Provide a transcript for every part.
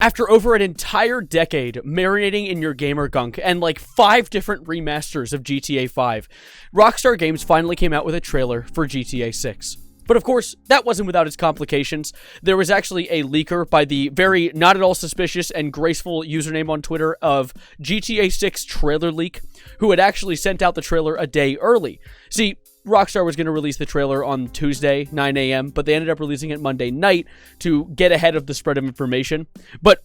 After over an entire decade marinating in your gamer gunk and like 5 different remasters of GTA 5, Rockstar Games finally came out with a trailer for GTA 6. But of course, that wasn't without its complications. There was actually a leaker by the very not at all suspicious and graceful username on Twitter of GTA 6 Trailer Leak, who had actually sent out the trailer a day early. See, Rockstar was going to release the trailer on Tuesday, 9 a.m., but they ended up releasing it Monday night to get ahead of the spread of information. But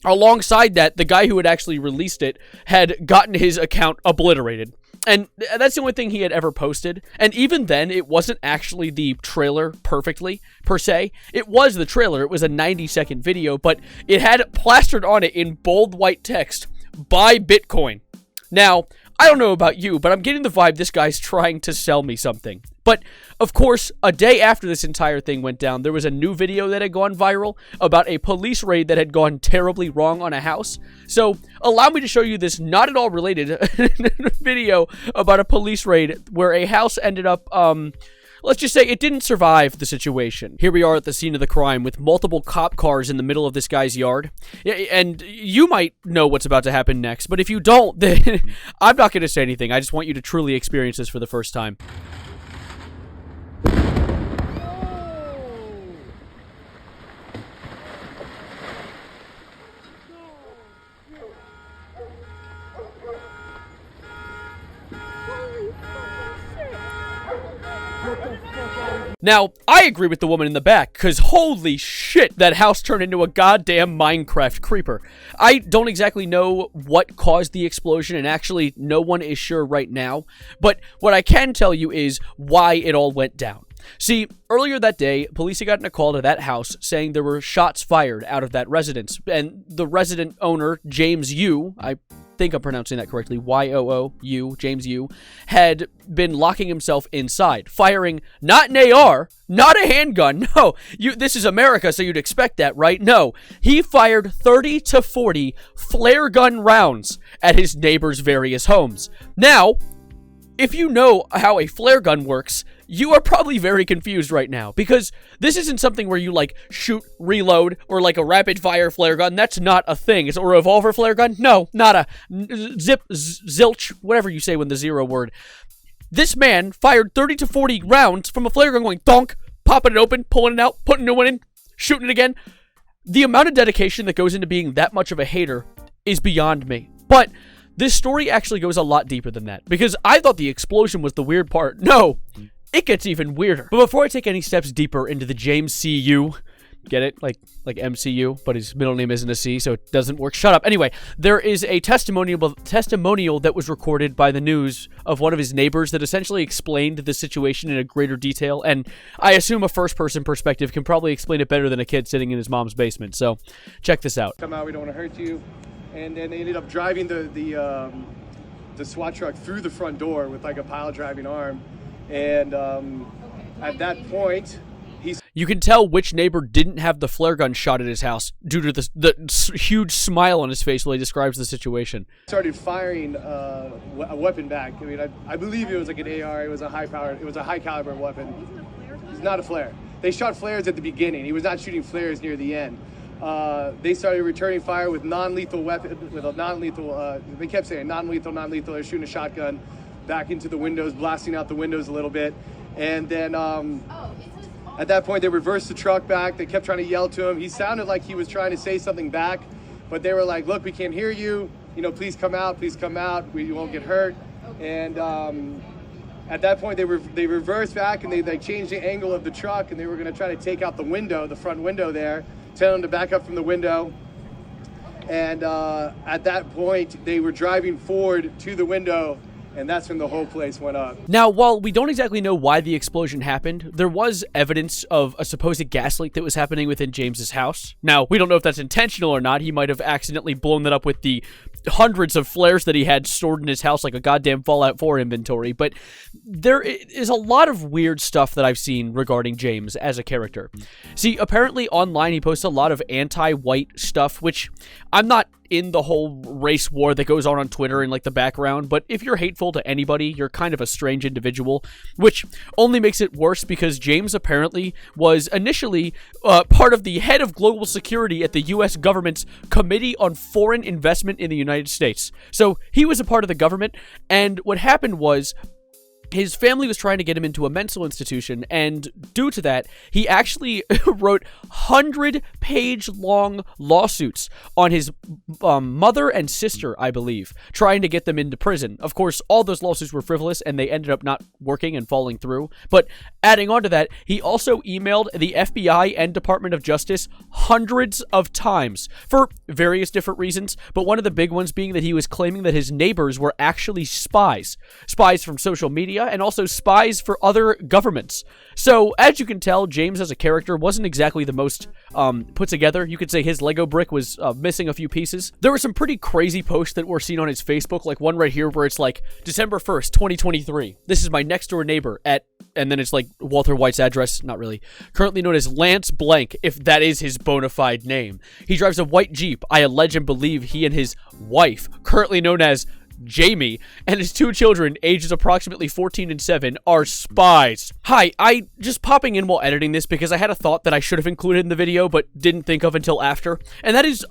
alongside that, the guy who had actually released it had gotten his account obliterated. And that's the only thing he had ever posted. And even then, it wasn't actually the trailer perfectly, per se. It was the trailer. It was a 90-second video, but it had plastered on it in bold white text, "Buy Bitcoin." Now, I don't know about you, but I'm getting the vibe this guy's trying to sell me something. But, of course, a day after this entire thing went down, there was a new video that had gone viral about a police raid that had gone terribly wrong on a house. So, allow me to show you this not at all related video about a police raid where a house ended up, let's just say it didn't survive the situation. Here we are at the scene of the crime with multiple cop cars in the middle of this guy's yard. And you might know what's about to happen next, but if you don't, then I'm not going to say anything. I just want you to truly experience this for the first time. Now, I agree with the woman in the back, because holy shit, that house turned into a goddamn Minecraft creeper. I don't exactly know what caused the explosion, and actually, no one is sure right now, but what I can tell you is why it all went down. See, earlier that day, police had gotten a call to that house saying there were shots fired out of that residence, and the resident owner, James Yu, I think I'm pronouncing that correctly, Y-O-O-U, James Yu, had been locking himself inside, firing not an AR, not a handgun, no, this is America, so you'd expect that, right? No, he fired 30 to 40 flare gun rounds at his neighbor's various homes. Now, if you know how a flare gun works, you are probably very confused right now, because this isn't something where you, like, shoot, reload, or like a rapid-fire flare gun. That's not a thing. It's a revolver flare gun? No, not a zip, zilch, whatever you say when the zero word. This man fired 30 to 40 rounds from a flare gun going donk, popping it open, pulling it out, putting a new one in, shooting it again. The amount of dedication that goes into being that much of a hater is beyond me. But this story actually goes a lot deeper than that, because I thought the explosion was the weird part. No, it gets even weirder. But before I take any steps deeper into the James C. Yu, get it? Like MCU, but his middle name isn't a C, so it doesn't work. Shut up. Anyway, there is a testimonial that was recorded by the news of one of his neighbors that essentially explained the situation in a greater detail, and I assume a first-person perspective can probably explain it better than a kid sitting in his mom's basement, so check this out. Come out, we don't want to hurt you. And then they ended up driving the SWAT truck through the front door with like a pile driving arm. And at that point, you can tell which neighbor didn't have the flare gun shot at his house due to the huge smile on his face while he describes the situation. Started firing a weapon back. I mean, I believe it was like an AR. It was a high caliber weapon. It's not a flare. They shot flares at the beginning. He was not shooting flares near the end. They started returning fire with non-lethal weapon, with a non-lethal, they kept saying non-lethal. They're shooting a shotgun back into the windows, blasting out the windows a little bit. And then at that point, they reversed the truck back. They kept trying to yell to him. He sounded like he was trying to say something back, but they were like, look, we can't hear you. You know, please come out. We won't get hurt. And at that point, they reversed back and they like changed the angle of the truck, and they were going to try to take out the window, the front window there. Tell them to back up from the window, and at that point they were driving forward to the window, and that's when the whole place went up. Now, while we don't exactly know why the explosion happened, there was evidence of a supposed gas leak that was happening within James's house. Now, we don't know if that's intentional or not. He might have accidentally blown that up with the hundreds of flares that he had stored in his house like a goddamn Fallout 4 inventory, but there is a lot of weird stuff that I've seen regarding James as a character. See, apparently online he posts a lot of anti-white stuff, which I'm not in the whole race war that goes on Twitter in like the background, but if you're hateful to anybody, you're kind of a strange individual, which only makes it worse because James apparently was initially part of the head of global security at the U.S. government's Committee on Foreign Investment in the United States. So he was a part of the government, and what happened was his family was trying to get him into a mental institution, and due to that, he actually wrote 100-page-long lawsuits on his mother and sister, I believe, trying to get them into prison. Of course, all those lawsuits were frivolous, and they ended up not working and falling through. But adding on to that, he also emailed the FBI and Department of Justice hundreds of times for various different reasons, but one of the big ones being that he was claiming that his neighbors were actually spies. Spies from social media, and also spies for other governments. So, as you can tell, James as a character wasn't exactly the most put together. You could say his Lego brick was missing a few pieces. There were some pretty crazy posts that were seen on his Facebook, like one right here where it's like, December 1st, 2023. This is my next door neighbor at, and then it's like Walter White's address, not really. Currently known as Lance Blank, if that is his bona fide name. He drives a white Jeep. I allege and believe he and his wife, currently known as Jamie, and his 2 children, ages approximately 14 and 7, are spies. Hi, I just popping in while editing this because I had a thought that I should have included in the video but didn't think of until after, and that is,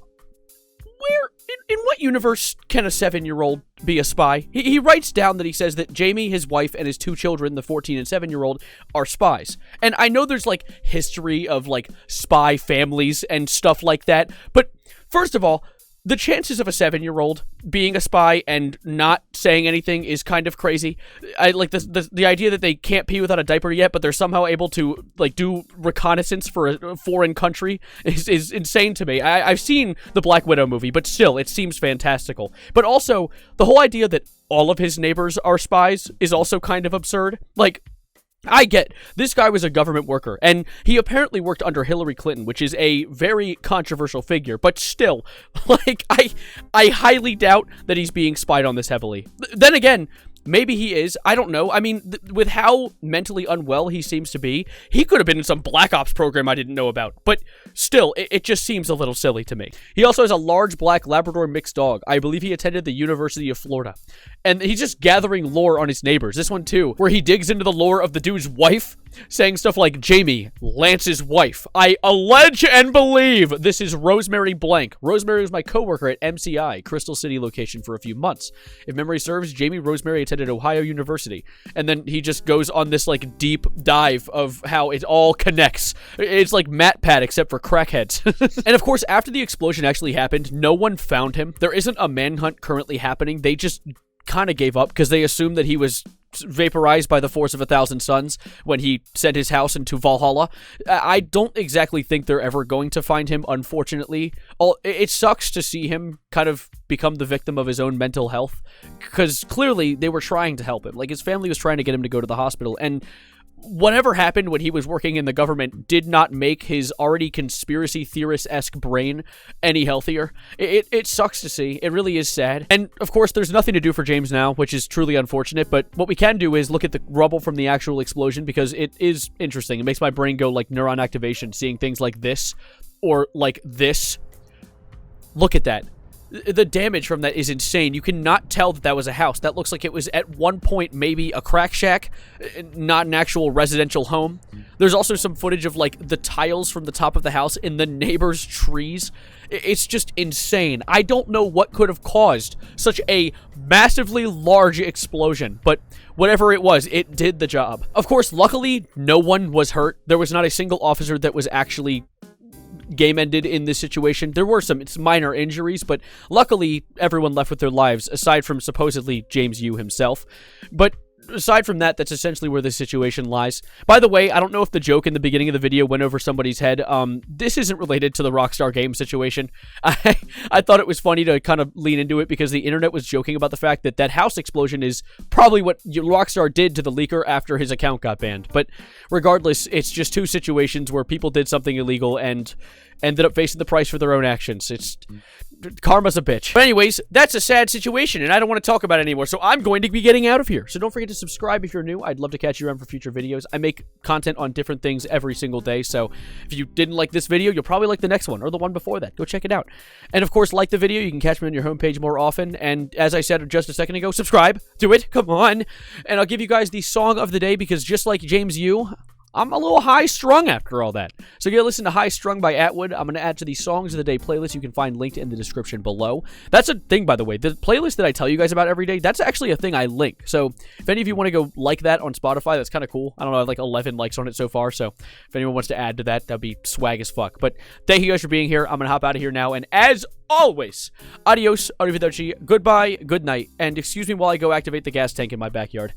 where, in what universe can a 7-year-old be a spy? He writes down that he says that Jamie, his wife, and his 2 children, the 14 and 7-year-old, are spies. And I know there's, like, history of, like, spy families and stuff like that, but first of all, the chances of a 7-year-old being a spy and not saying anything is kind of crazy. I like the idea that they can't pee without a diaper yet, but they're somehow able to like do reconnaissance for a foreign country is insane to me. I've seen the Black Widow movie, but still, it seems fantastical. But also, the whole idea that all of his neighbors are spies is also kind of absurd. Like, I get, this guy was a government worker, and he apparently worked under Hillary Clinton, which is a very controversial figure, but still, like, I highly doubt that he's being spied on this heavily. Then again, maybe he is. I don't know. I mean, with how mentally unwell he seems to be, he could have been in some Black Ops program I didn't know about. But still, it just seems a little silly to me. He also has a large black Labrador mixed dog. I believe he attended the University of Florida. And he's just gathering lore on his neighbors. This one, too, where he digs into the lore of the dude's wife, saying stuff like, Jamie, Lance's wife. I allege and believe this is Rosemary Blank. Rosemary was my coworker at MCI, Crystal City location, for a few months. If memory serves, Jamie Rosemary attended Ohio University. And then he just goes on this, like, deep dive of how it all connects. It's like MatPat, except for crackheads. And of course, after the explosion actually happened, no one found him. There isn't a manhunt currently happening. They just kind of gave up because they assumed that he was vaporized by the force of 1,000 suns when he sent his house into Valhalla. I don't exactly think they're ever going to find him, unfortunately. It sucks to see him kind of become the victim of his own mental health, because clearly they were trying to help him. Like, his family was trying to get him to go to the hospital, and whatever happened when he was working in the government did not make his already conspiracy theorist-esque brain any healthier. It sucks to see. It really is sad. And, of course, there's nothing to do for James now, which is truly unfortunate, but what we can do is look at the rubble from the actual explosion, because it is interesting. It makes my brain go like neuron activation, seeing things like this, or like this. Look at that. The damage from that is insane. You cannot tell that that was a house. That looks like it was at one point maybe a crack shack, not an actual residential home. There's also some footage of, like, the tiles from the top of the house in the neighbor's trees. It's just insane. I don't know what could have caused such a massively large explosion, but whatever it was, it did the job. Of course, luckily, no one was hurt. There was not a single officer that was actually game ended in this situation. There were some minor injuries, but luckily everyone left with their lives, aside from supposedly James Yu himself. But aside from that, that's essentially where the situation lies. By the way, I don't know if the joke in the beginning of the video went over somebody's head. This isn't related to the Rockstar Games situation. I thought it was funny to kind of lean into it because the internet was joking about the fact that that house explosion is probably what Rockstar did to the leaker after his account got banned. But regardless, it's just two situations where people did something illegal and ended up facing the price for their own actions. It's Karma's a bitch. But anyways, that's a sad situation, and I don't want to talk about it anymore, so I'm going to be getting out of here. So don't forget to subscribe if you're new. I'd love to catch you around for future videos. I make content on different things every single day, so if you didn't like this video, you'll probably like the next one, or the one before that. Go check it out. And of course, like the video. You can catch me on your homepage more often, and as I said just a second ago, subscribe. Do it. Come on. And I'll give you guys the song of the day, because just like James Yu, I'm a little high-strung after all that. So you're going to listen to High Strung by Atwood. I'm going to add to the Songs of the Day playlist you can find linked in the description below. That's a thing, by the way. The playlist that I tell you guys about every day, that's actually a thing I link. So if any of you want to go like that on Spotify, that's kind of cool. I don't know, I have like 11 likes on it so far. So if anyone wants to add to that, that'd be swag as fuck. But thank you guys for being here. I'm going to hop out of here now. And as always, adios, arrivederci, goodbye, good night. And excuse me while I go activate the gas tank in my backyard.